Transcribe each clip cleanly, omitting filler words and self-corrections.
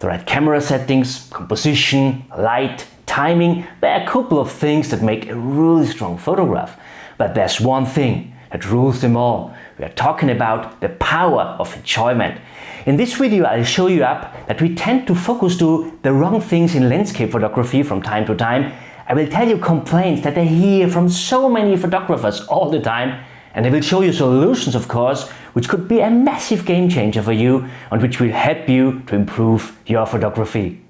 the right camera settings, composition, light, timing. There are a couple of things that make a really strong photograph. But there's one thing that rules them all. We are talking about the power of enjoyment. In this video I'll show you up that we tend to focus to the wrong things in landscape photography from time to time. I will tell you complaints that I hear from so many photographers all the time, and I will show you solutions, of course, which could be a massive game changer for you and which will help you to improve your photography.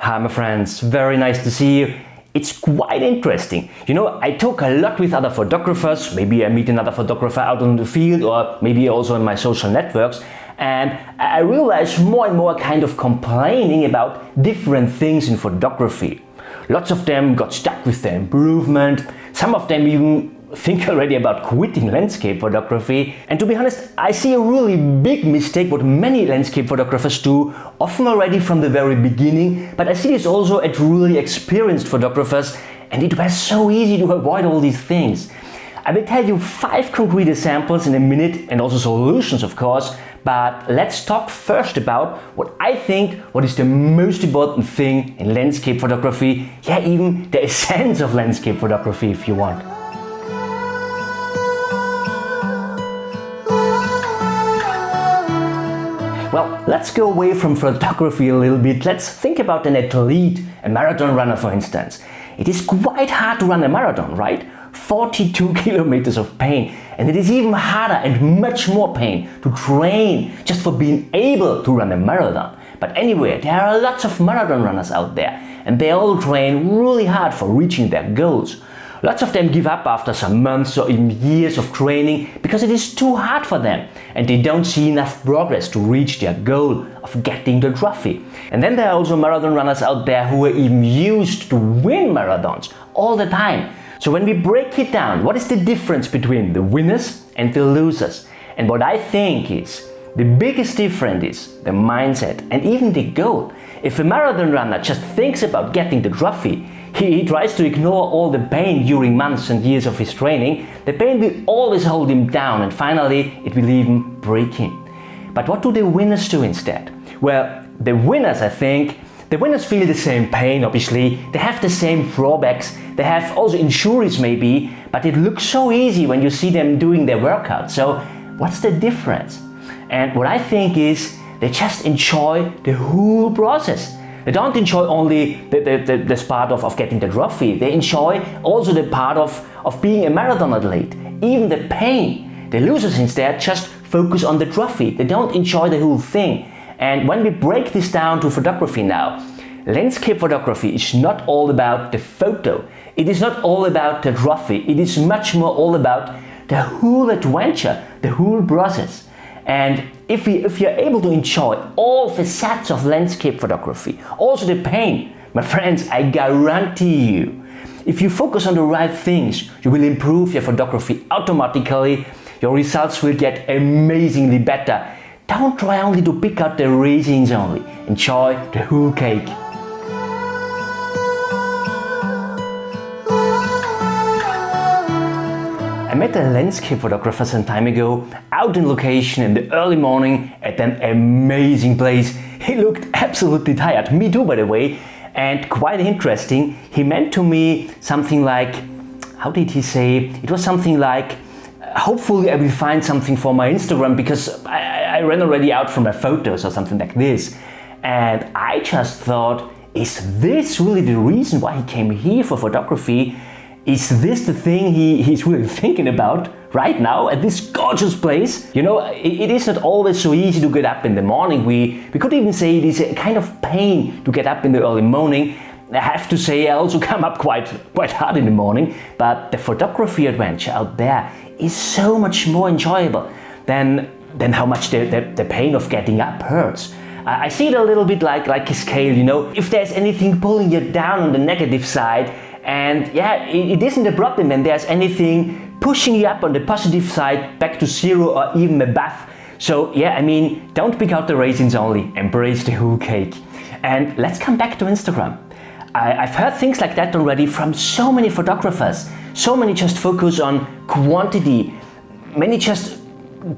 Hi my friends, very nice to see you. It's quite interesting. You know, I talk a lot with other photographers, maybe I meet another photographer out on the field or maybe also in my social networks, and I realize more and more kind of complaining about different things in photography. Lots of them got stuck with the improvement, some of them even think already about quitting landscape photography. And to be honest, I see a really big mistake what many landscape photographers do, often already from the very beginning, but I see this also at really experienced photographers, and it was so easy to avoid all these things. I will tell you 5 concrete examples in a minute and also solutions, of course, but let's talk first about what I think what is the most important thing in landscape photography, yeah, even the essence of landscape photography if you want. Well, let's go away from photography a little bit. Let's think about an athlete, a marathon runner for instance. It is quite hard to run a marathon, right? 42 kilometers of pain, and it is even harder and much more pain to train just for being able to run a marathon. But anyway, there are lots of marathon runners out there, and they all train really hard for reaching their goals. Lots of them give up after some months or even years of training because it is too hard for them and they don't see enough progress to reach their goal of getting the trophy. And then there are also marathon runners out there who are even used to win marathons all the time. So when we break it down, what is the difference between the winners and the losers? And what I think is the biggest difference is the mindset and even the goal. If a marathon runner just thinks about getting the trophy, he tries to ignore all the pain during months and years of his training. The pain will always hold him down and finally it will even break him. But what do the winners do instead? Well, the winners, I think, the winners feel the same pain obviously, they have the same drawbacks, they have also injuries maybe, but it looks so easy when you see them doing their workout. So what's the difference? And what I think is they just enjoy the whole process. They don't enjoy only this part of getting the trophy, they enjoy also the part of being a marathon athlete, even the pain. The losers instead just focus on the trophy, they don't enjoy the whole thing. And when we break this down to photography now, landscape photography is not all about the photo, it is not all about the trophy, it is much more all about the whole adventure, the whole process. And if you're able to enjoy all facets of landscape photography, also the pain, my friends, I guarantee you, if you focus on the right things, you will improve your photography automatically, your results will get amazingly better. Don't try only to pick out the raisins only, enjoy the whole cake. I met a landscape photographer some time ago, out in location in the early morning at an amazing place. He looked absolutely tired, me too by the way, and quite interesting. He meant to me something like, how did he say? It was something like, hopefully I will find something for my Instagram because I ran already out from my photos or something like this. And I just thought, is this really the reason why he came here for photography? Is this the thing he's really thinking about right now at this gorgeous place? You know, it is not always so easy to get up in the morning. We could even say it is a kind of pain to get up in the early morning. I have to say I also come up quite hard in the morning, but the photography adventure out there is so much more enjoyable than then how much the pain of getting up hurts. I see it a little bit like a scale, you know. If there's anything pulling you down on the negative side, and yeah, it isn't a problem, and there's anything pushing you up on the positive side back to zero or even above. So yeah, I mean, don't pick out the raisins only, embrace the whole cake. And let's come back to Instagram. I've heard things like that already from so many photographers. So many just focus on quantity. Many just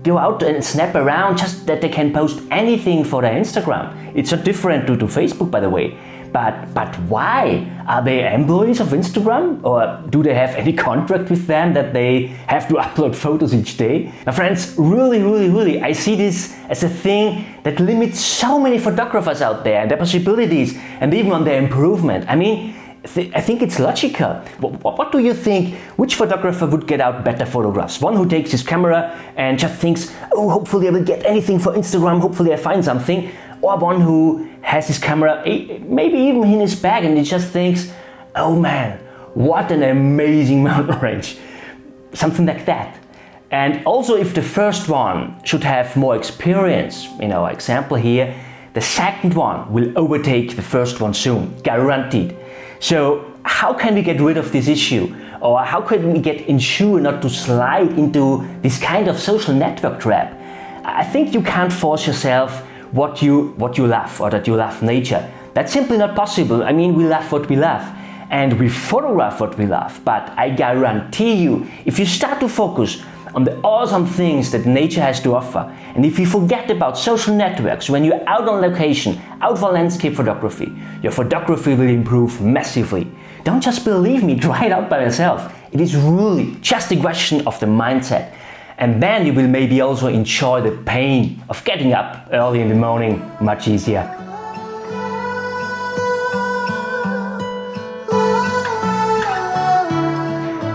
go out and snap around just that they can post anything for their Instagram. It's so different to Facebook, by the way. But why? Are they employees of Instagram? Or do they have any contract with them that they have to upload photos each day? Now friends, really, I see this as a thing that limits so many photographers out there and their possibilities and even on their improvement. I mean, I think it's logical. What do you think? Which photographer would get out better photographs? One who takes his camera and just thinks, oh, hopefully I will get anything for Instagram, hopefully I find something. Or one who has his camera, maybe even in his bag, and he just thinks, oh man, what an amazing mountain range. Something like that. And also if the first one should have more experience, in our example here, the second one will overtake the first one soon, guaranteed. So how can we get rid of this issue? Or how can we ensure not to slide into this kind of social network trap? I think you can't force yourself what you love, or that you love nature. That's simply not possible. I mean, we love what we love and we photograph what we love, but I guarantee you, if you start to focus on the awesome things that nature has to offer, and if you forget about social networks when you're out on location, out for landscape photography, your photography will improve massively. Don't just believe me, try it out by yourself. It is really just a question of the mindset. And then you will maybe also enjoy the pain of getting up early in the morning much easier.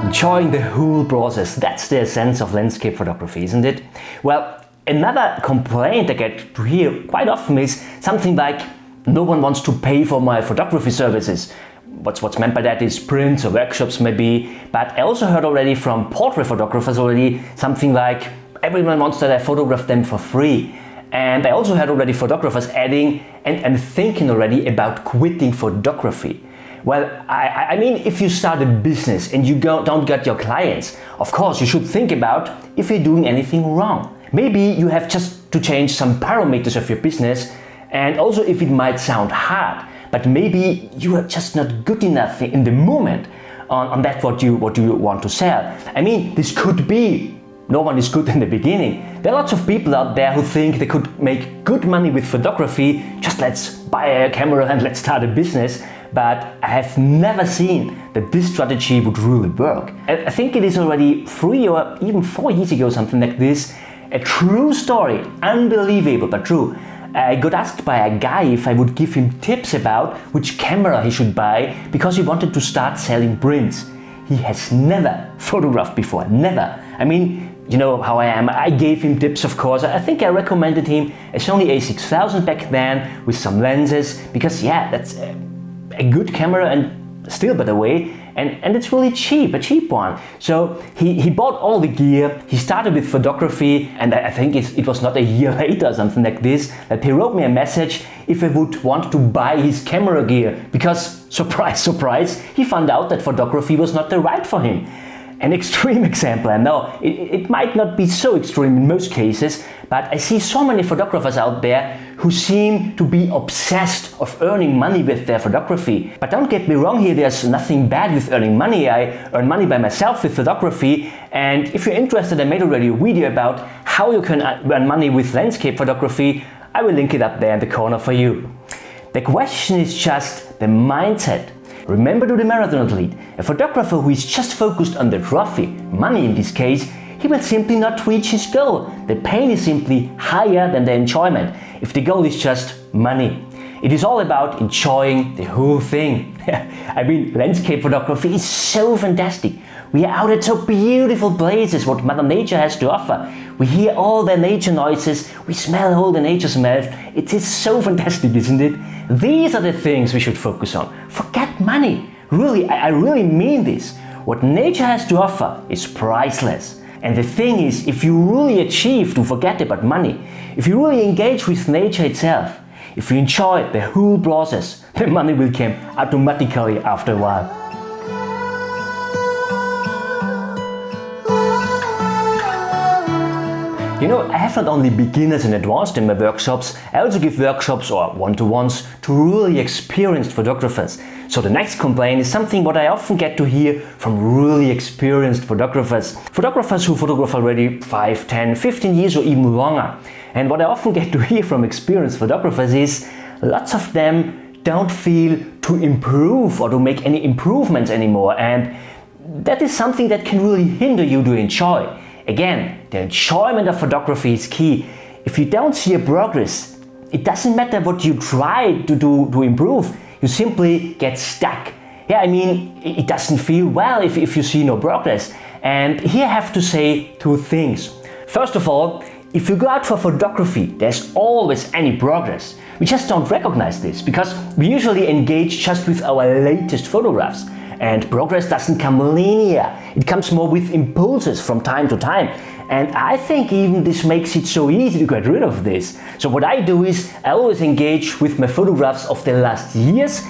Enjoying the whole process, that's the essence of landscape photography, isn't it? Well, another complaint I get to hear quite often is something like, no one wants to pay for my photography services. What's meant by that is prints or workshops maybe, but I also heard already from portrait photographers already something like, everyone wants that I photograph them for free. And I also heard already photographers adding and thinking already about quitting photography. Well, I mean, if you start a business and you don't get your clients, of course you should think about if you're doing anything wrong. Maybe you have just to change some parameters of your business, and also if it might sound hard, but maybe you are just not good enough in the moment on that what you want to sell. I mean, this could be, no one is good in the beginning. There are lots of people out there who think they could make good money with photography, just let's buy a camera and let's start a business. But I have never seen that this strategy would really work. I think it is already 3 or even 4 years ago, something like this. A true story, unbelievable but true. I got asked by a guy if I would give him tips about which camera he should buy because he wanted to start selling prints. He has never photographed before, never. I mean, you know how I am. I gave him tips, of course. I think I recommended him a Sony a6000 back then with some lenses because yeah, that's a good camera, and still by the way, and it's really cheap, a cheap one. So he bought all the gear, he started with photography, and I think it was not a year later or something like this that he wrote me a message if I would want to buy his camera gear, because surprise, surprise, he found out that photography was not the right for him. An extreme example, I know, it might not be so extreme in most cases, but I see so many photographers out there who seem to be obsessed of earning money with their photography. But don't get me wrong here, there's nothing bad with earning money. I earn money by myself with photography, and if you're interested, I made already a video about how you can earn money with landscape photography. I will link it up there in the corner for you. The question is just the mindset. Remember to the marathon athlete, a photographer who is just focused on the trophy, money in this case, he will simply not reach his goal. The pain is simply higher than the enjoyment, if the goal is just money. It is all about enjoying the whole thing. I mean, landscape photography is so fantastic. We are out at so beautiful places, what Mother Nature has to offer. We hear all the nature noises, we smell all the nature smells. It is so fantastic, isn't it? These are the things we should focus on. Forget money. Really, I really mean this. What nature has to offer is priceless. And the thing is, if you really achieve to forget about money, if you really engage with nature itself, if you enjoy the whole process, the money will come automatically after a while. You know, I have not only beginners and advanced in my workshops, I also give workshops or one-to-ones to really experienced photographers. So the next complaint is something what I often get to hear from really experienced photographers. Photographers who photograph already 5, 10, 15 years or even longer. And what I often get to hear from experienced photographers is lots of them don't feel to improve or to make any improvements anymore. And that is something that can really hinder you to enjoy. Again, the enjoyment of photography is key. If you don't see a progress, it doesn't matter what you try to do to improve, you simply get stuck. Yeah, I mean, it doesn't feel well if you see no progress. And here I have to say two things. First of all, if you go out for photography, there's always any progress. We just don't recognize this because we usually engage just with our latest photographs. And progress doesn't come linear, it comes more with impulses from time to time. And I think even this makes it so easy to get rid of this. So what I do is I always engage with my photographs of the last years.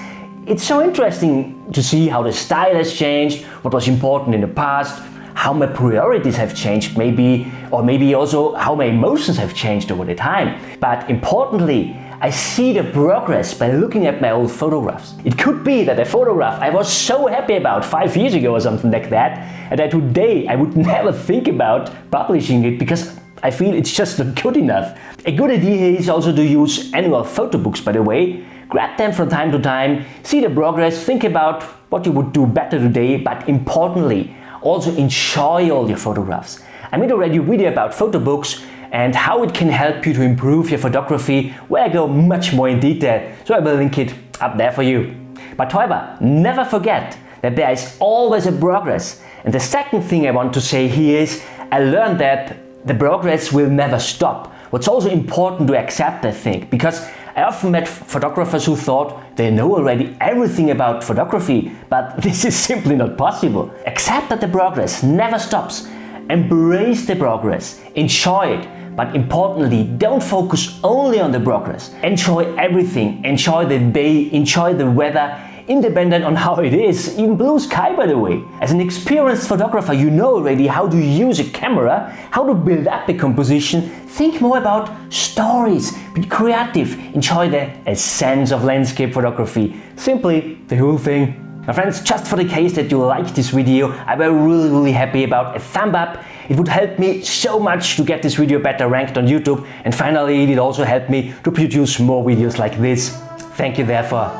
It's so interesting to see how the style has changed, what was important in the past, how my priorities have changed maybe, or maybe also how my emotions have changed over the time. But importantly, I see the progress by looking at my old photographs. It could be that a photograph I was so happy about 5 years ago or something like that, and that today I would never think about publishing it because I feel it's just not good enough. A good idea is also to use annual photo books, by the way. Grab them from time to time, see the progress, think about what you would do better today, but importantly, also enjoy all your photographs. I made already a video about photo books and how it can help you to improve your photography, where I go much more in detail, so I will link it up there for you. But however, never forget that there is always a progress. And the second thing I want to say here is, I learned that the progress will never stop. What's also important to accept, I think, because I often met photographers who thought they know already everything about photography, but this is simply not possible. Accept that the progress never stops. Embrace the progress, enjoy it, but importantly, don't focus only on the progress. Enjoy everything, enjoy the day, enjoy the weather, independent on how it is, even blue sky by the way. As an experienced photographer, you know already how to use a camera, how to build up the composition. Think more about stories, be creative, enjoy the essence of landscape photography, simply the whole thing. My friends, just for the case that you liked this video, I were really happy about a thumb up. It would help me so much to get this video better ranked on YouTube, and finally it would also help me to produce more videos like this. Thank you therefore.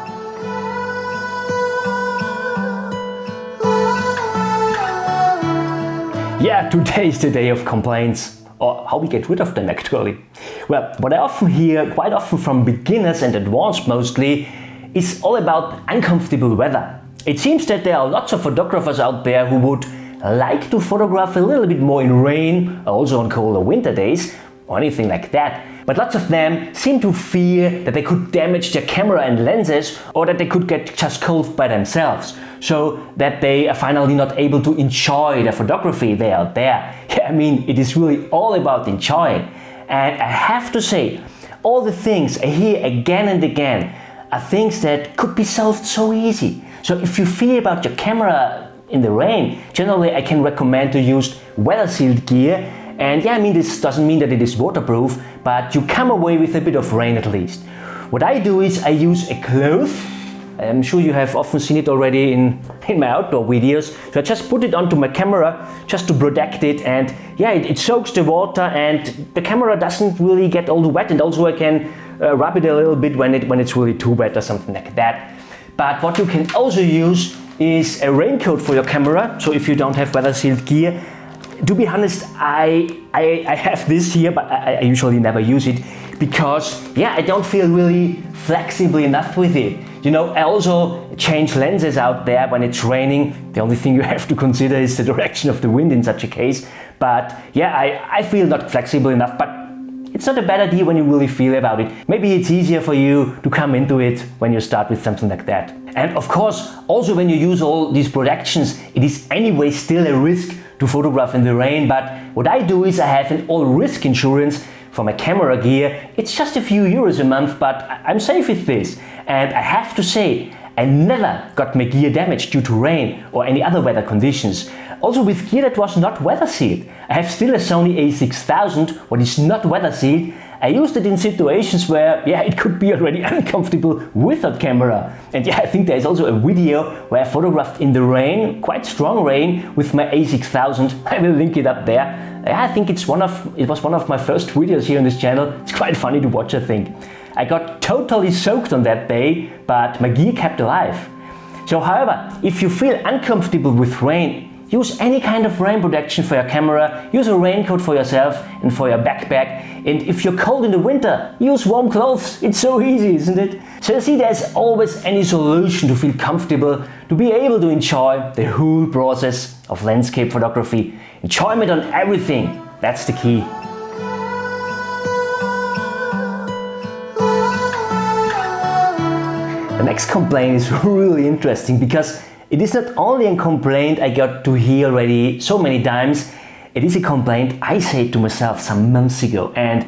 Yeah, today is the day of complaints, or how we get rid of them actually. Well, what I often hear, quite often from beginners and advanced mostly, is all about uncomfortable weather. It seems that there are lots of photographers out there who would like to photograph a little bit more in rain, also on colder winter days, or anything like that. But lots of them seem to fear that they could damage their camera and lenses, or that they could get just cold by themselves, so that they are finally not able to enjoy the photography they are there. Yeah, I mean, it is really all about enjoying. And I have to say, all the things I hear again and again are things that could be solved so easy. So if you fear about your camera in the rain, generally I can recommend to use weather-sealed gear. And yeah, I mean, this doesn't mean that it is waterproof, but you come away with a bit of rain at least. What I do is I use a cloth. I'm sure you have often seen it already in my outdoor videos. So I just put it onto my camera just to protect it, and yeah, it soaks the water and the camera doesn't really get all wet, and also I can rub it a little bit when it's really too wet or something like that. But what you can also use is a raincoat for your camera. So if you don't have weather-sealed gear, to be honest, I have this here, but I usually never use it because yeah, I don't feel really flexible enough with it. You know, I also change lenses out there when it's raining. The only thing you have to consider is the direction of the wind in such a case. But yeah, I feel not flexible enough, but it's not a bad idea when you really feel about it. Maybe it's easier for you to come into it when you start with something like that. And of course, also when you use all these protections, it is anyway still a risk to photograph in the rain, but what I do is I have an all-risk insurance for my camera gear. It's just a few euros a month, but I'm safe with this. And I have to say, I never got my gear damaged due to rain or any other weather conditions. Also with gear that was not weather sealed. I have still a Sony a6000, what is not weather sealed. I used it in situations where, it could be already uncomfortable without camera. And I think there's also a video where I photographed in the rain, quite strong rain, with my a6000. I will link it up there. I think it was one of my first videos here on this channel. It's quite funny to watch, I think. I got totally soaked on that day, but my gear kept alive. So however, if you feel uncomfortable with rain, use any kind of rain protection for your camera, use a raincoat for yourself and for your backpack, and if you're cold in the winter, use warm clothes. It's so easy, isn't it? So you see, there's always any solution to feel comfortable, to be able to enjoy the whole process of landscape photography. Enjoyment on everything, that's the key. The next complaint is really interesting because it is not only a complaint I got to hear already so many times, it is a complaint I said to myself some months ago. And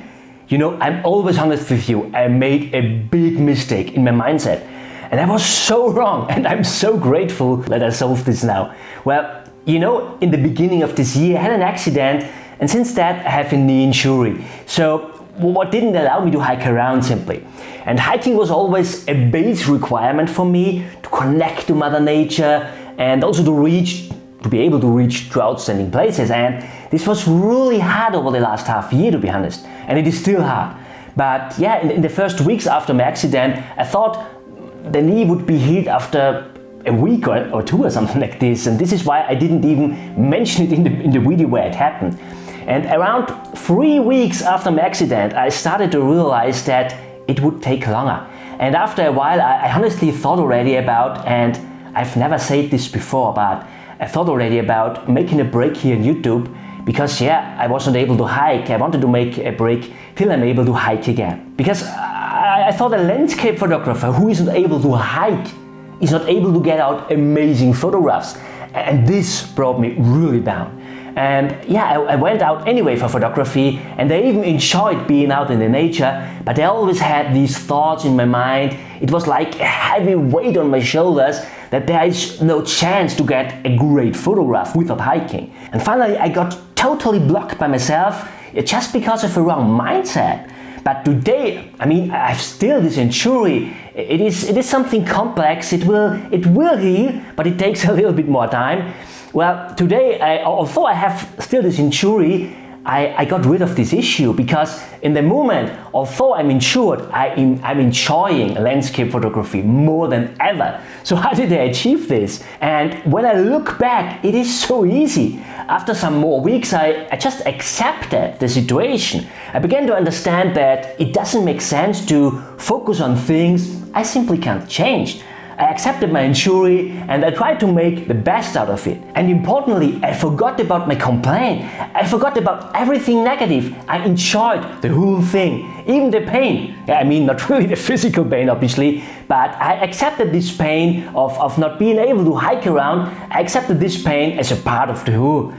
I'm always honest with you, I made a big mistake in my mindset. And I was so wrong, and I'm so grateful that I solved this now. Well, in the beginning of this year I had an accident, and since that I have a knee injury. So what didn't allow me to hike around simply. And hiking was always a base requirement for me to connect to Mother Nature and also to be able to reach to outstanding places. And this was really hard over the last half year, to be honest. And it is still hard. But in the first weeks after my accident, I thought the knee would be healed after a week or two or something like this. And this is why I didn't even mention it in the video where it happened. And around 3 weeks after my accident, I started to realize that it would take longer. And after a while, I honestly thought already about, and I've never said this before, but I thought already about making a break here on YouTube because I wasn't able to hike. I wanted to make a break till I'm able to hike again. Because I thought a landscape photographer who isn't able to hike is not able to get out amazing photographs. And this brought me really down. And I went out anyway for photography, and I even enjoyed being out in the nature, but I always had these thoughts in my mind. It was like a heavy weight on my shoulders that there is no chance to get a great photograph without hiking. And finally I got totally blocked by myself just because of a wrong mindset. But today, I have still this injury. It is something complex. It will heal, but it takes a little bit more time. Well, today, although I have still this injury, I got rid of this issue because in the moment, although I'm injured, I'm enjoying landscape photography more than ever. So how did I achieve this? And when I look back, it is so easy. After some more weeks, I just accepted the situation. I began to understand that it doesn't make sense to focus on things I simply can't change. I accepted my injury and I tried to make the best out of it. And importantly, I forgot about my complaint. I forgot about everything negative. I enjoyed the whole thing, even the pain. Not really the physical pain, obviously, but I accepted this pain of not being able to hike around. I accepted this pain as a part of the whole.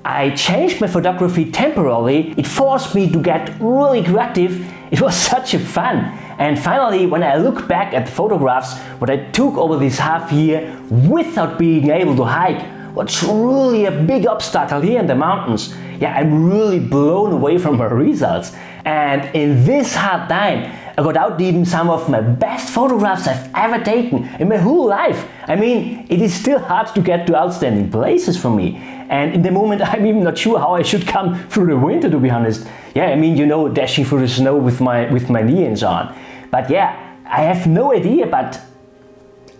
I changed my photography temporarily. It forced me to get really creative. It was such a fun. And finally, when I look back at the photographs what I took over this half year without being able to hike, what's really a big obstacle here in the mountains, I'm really blown away from my results. And in this hard time, I got out even some of my best photographs I've ever taken in my whole life. It is still hard to get to outstanding places for me. And in the moment, I'm even not sure how I should come through the winter, to be honest. Dashing through the snow with my knee and so on. But I have no idea, but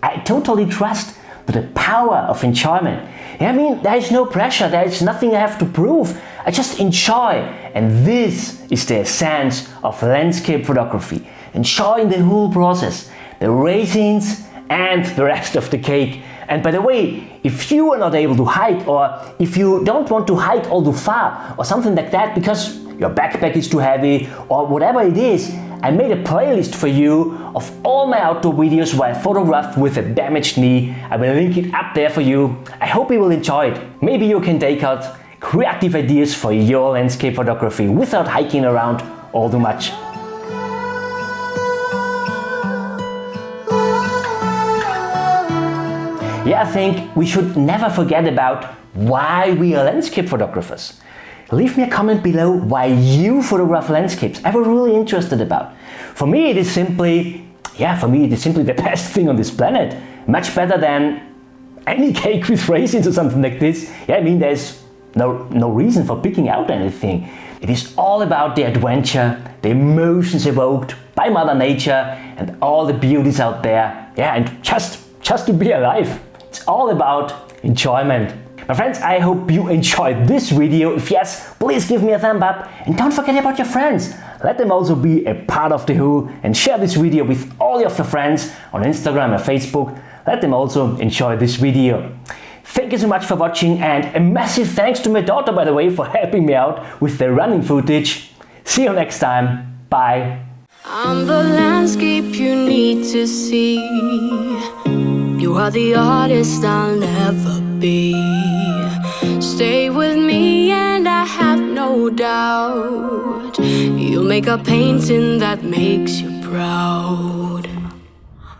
I totally trust the power of enjoyment. There is no pressure, there is nothing I have to prove. I just enjoy, and this is the essence of landscape photography. Enjoying the whole process, the raisins and the rest of the cake. And by the way, if you are not able to hike, or if you don't want to hike all too far or something like that because your backpack is too heavy or whatever it is, I made a playlist for you of all my outdoor videos where I photographed with a damaged knee. I will link it up there for you. I hope you will enjoy it. Maybe you can take out creative ideas for your landscape photography without hiking around all too much. Yeah, I think we should never forget about why we are landscape photographers. Leave me a comment below why you photograph landscapes. I was really interested about. For me it is simply the best thing on this planet. Much better than any cake with raisins or something like this. Yeah, I mean there's no reason for picking out anything. It is all about the adventure, the emotions evoked by Mother Nature and all the beauties out there. Yeah, and just to be alive. It's all about enjoyment. My friends, I hope you enjoyed this video. If yes, please give me a thumb up and don't forget about your friends. Let them also be a part of the Who and share this video with all of your friends on Instagram and Facebook. Let them also enjoy this video. Thank you so much for watching, and a massive thanks to my daughter, by the way, for helping me out with the running footage. See you next time. Bye. I'm the landscape you need to see. You are the artist I'll never be. Stay with me and I have no doubt you'll make a painting that makes you proud.